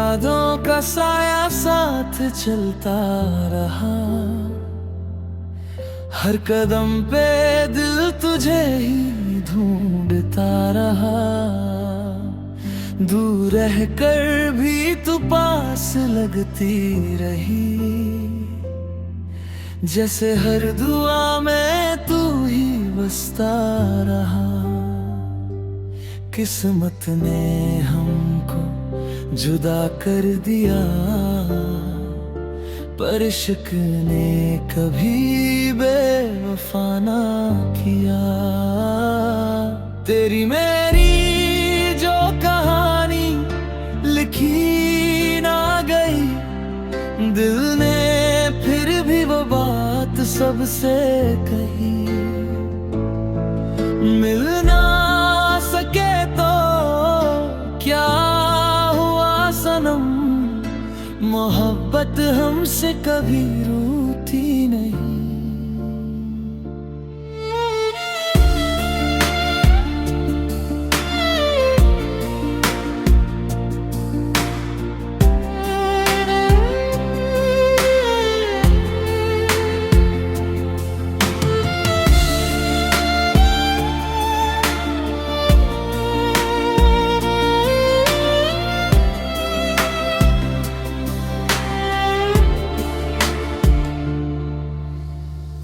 यादों का साया साथ चलता रहा। हर कदम पे दिल तुझे ही ढूंढता रहा। दूर रह कर भी तू पास लगती रही। जैसे हर दुआ में तू ही बसता रहा। किस्मत ने हमको जुदा कर दिया, पर इश्क ने कभी बेवफा ना किया। तेरी मेरी जो कहानी लिखी ना गई, दिल ने फिर भी वो बात सबसे कही। मिल ना सके तो क्या हुआ सनम, मोहब्बत हमसे कभी रूठी नहीं।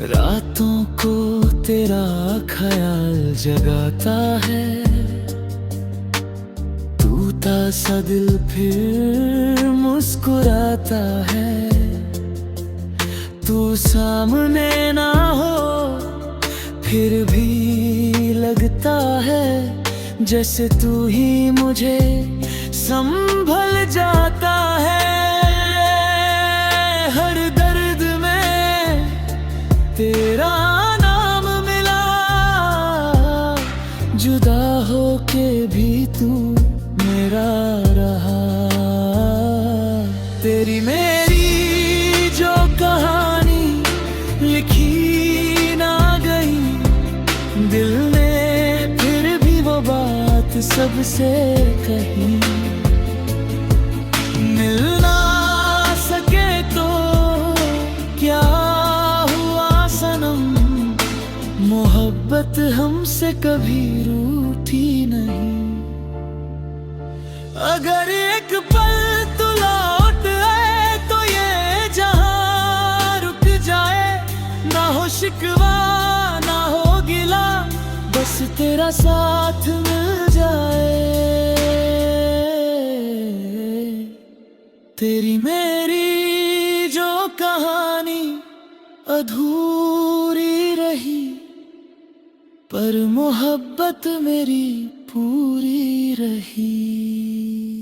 रातों को तेरा ख्याल जगाता है। टूटा सा दिल फिर मुस्कुराता है। तू सामने ना हो फिर भी लगता है, जैसे तू ही मुझे संभल जाता है। हर दर्द में तेरा नाम मिला, जुदा होके भी तू मेरा रहा। तेरी मेरी जो कहानी लिखी ना गई, दिल ने फिर भी वो बात सबसे कही। मिल ना सके तो क्या मोहब्बत हमसे कभी रूठी नहीं। अगर एक पल तू लौट आए तो ये जहां रुक जाए। ना हो शिकवा ना हो गिला, बस तेरा साथ मिल जाए। तेरी मेरी जो कहानी अधूरी रही, पर मोहब्बत मेरी पूरी रही।